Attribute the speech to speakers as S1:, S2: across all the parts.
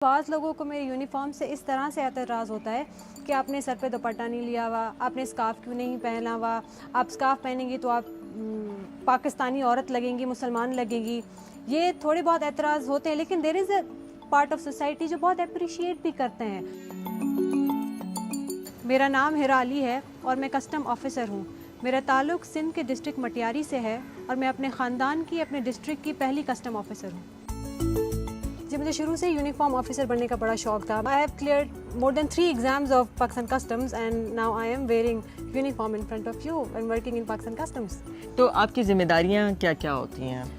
S1: बाज़ लोगों को मेरी यूनिफॉर्म से इस तरह से एतराज़ होता है कि आपने सर पे दुपट्टा नहीं लिया हुआ, आपने स्कार्फ क्यों नहीं पहना हुआ, आप स्कार्फ पहनेंगी तो आप पाकिस्तानी औरत लगेंगी, मुसलमान लगेंगी। ये थोड़े बहुत एतराज़ होते हैं, लेकिन there is a part of society जो बहुत अप्रिशिएट भी करते हैं। मेरा नाम हिरा अली है और मैं कस्टम ऑफिसर हूँ। मेरा ताल्लुक़ सिंध के डिस्ट्रिक्ट मटियारी से है और मैं अपने ख़ानदान की, अपने डिस्ट्रिक्ट की पहली कस्टम ऑफिसर हूँ। जी, मुझे शुरू से यूनिफॉर्म ऑफिसर बनने का बड़ा शौक था। I have cleared more than 3 exams of Pakistan customs and now I am wearing uniform in front of you and working in Pakistan customs.
S2: तो आपकी जिम्मेदारियां क्या क्या होती हैं?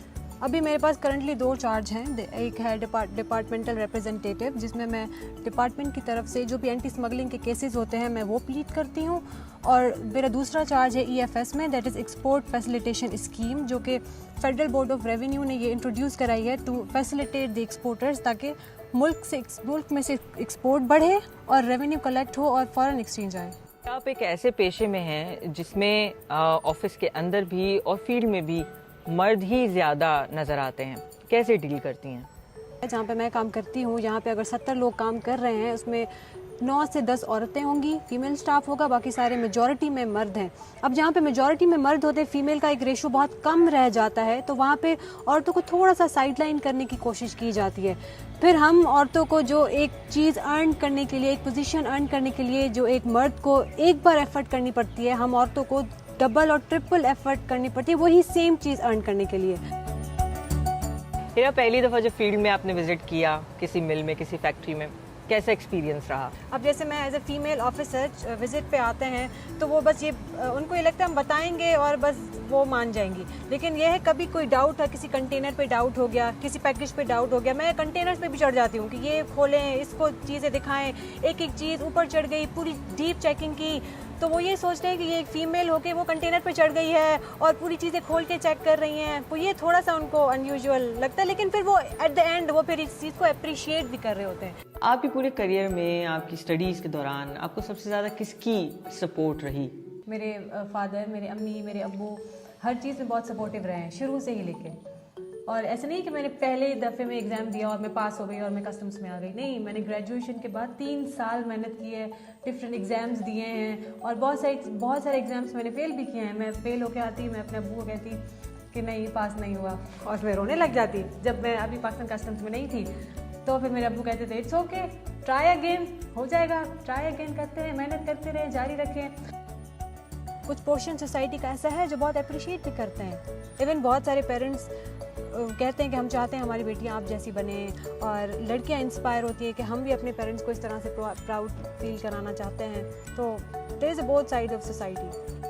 S1: अभी मेरे पास करंटली 2 चार्ज हैं। एक है डिपार्टमेंटल रिप्रेजेंटेटिव, जिसमें मैं डिपार्टमेंट की तरफ से जो भी एंटी स्मगलिंग के केसेस होते हैं मैं वो प्लीड करती हूँ, और मेरा दूसरा चार्ज है EFS में, that is export facilitation scheme, जो कि फेडरल बोर्ड ऑफ रेवेन्यू ने ये इंट्रोड्यूस कराई है टू फैसिलिटेट द एक्सपोर्टर्स, ताकि मुल्क में से एक्सपोर्ट बढ़े और रेवेन्यू कलेक्ट हो और फॉरेन एक्सचेंज आए।
S2: आप एक ऐसे पेशे में हैं जिसमें ऑफिस के अंदर भी और फील्ड में भी मर्द ही ज़्यादा नज़र आते हैं, कैसे डील करती हैं?
S1: जहाँ पे मैं काम करती हूँ, यहाँ पे अगर 70 लोग काम कर रहे हैं, उसमें 9 से 10 औरतें होंगी, फीमेल स्टाफ होगा, बाकी सारे मेजॉरिटी में मर्द हैं। अब जहाँ पे मेजॉरिटी में मर्द होते हैं, फीमेल का एक रेशो बहुत कम रह जाता है, तो वहाँ पे औरतों को थोड़ा सा साइडलाइन करने की कोशिश की जाती है। फिर हम औरतों को जो एक चीज़ अर्न करने के लिए, एक पोजीशन अर्न करने के लिए जो एक मर्द को एक बार एफर्ट करनी पड़ती है, हम औरतों को डबल और ट्रिपल एफर्ट करनी पड़ती है वही सेम चीज़ अर्न करने के लिए।
S2: या पहली दफ़ा जब फील्ड में आपने विजिट किया किसी मिल में, किसी फैक्ट्री में, कैसा एक्सपीरियंस रहा?
S1: अब जैसे मैं as a female officer visit पे आते हैं तो वो बस ये उनको ये लगता है हम बताएंगे और बस वो मान जाएंगी, लेकिन ये है कभी कोई डाउट है, किसी कंटेनर पे डाउट हो गया, किसी पैकेज पे डाउट हो गया, मैं कंटेनर्स पे भी चढ़ जाती हूँ कि ये खोलें, इसको चीज़ें दिखाएं, एक एक चीज़ ऊपर चढ़ गई, पूरी डीप चेकिंग की, तो वो ये सोचते हैं कि ये एक फीमेल होके वो कंटेनर पे चढ़ गई है और पूरी चीज़ें खोल के चेक कर रही हैं, तो ये थोड़ा सा उनको अनयूजुअल लगता है, लेकिन फिर वो एट द एंड वो फिर इस चीज़ को अप्रिशिएट भी कर रहे होते हैं।
S2: आपके पूरे करियर में, आपकी स्टडीज़ के दौरान आपको सबसे ज़्यादा किसकी सपोर्ट रही?
S1: मेरे फादर, मेरे अम्मी, मेरे अब्बू हर चीज़ में बहुत सपोर्टिव रहे हैं शुरू से ही लेके। और ऐसा नहीं कि मैंने पहले दफ़े में एग्ज़ाम दिया और मैं पास हो गई और मैं कस्टम्स में आ गई, नहीं, मैंने ग्रेजुएशन के बाद 3 साल मेहनत की है, डिफरेंट एग्ज़ाम्स दिए हैं और बहुत सारे एग्ज़ाम्स मैंने फ़ेल भी किए हैं। मैं फ़ेल होकर आती, मैं अपने अब्बू को कहती कि नहीं, पास नहीं हुआ, और मैं रोने लग जाती जब मैं अभी पाकिस्तान कस्टम्स में नहीं थी। तो फिर मेरे अब्बू कहते थे इट्स ओके, ट्राई अगेन, हो जाएगा, ट्राई अगेन करते रहे, मेहनत करते रहे, जारी रखें। कुछ पोर्शन सोसाइटी का ऐसा है जो बहुत अप्रिशिएट भी करते हैं। इवन बहुत सारे पेरेंट्स कहते हैं कि हम चाहते हैं हमारी बेटियां आप जैसी बने, और लड़कियां इंस्पायर होती है कि हम भी अपने पेरेंट्स को इस तरह से प्राउड फील कराना चाहते हैं। तो there is a both side of society.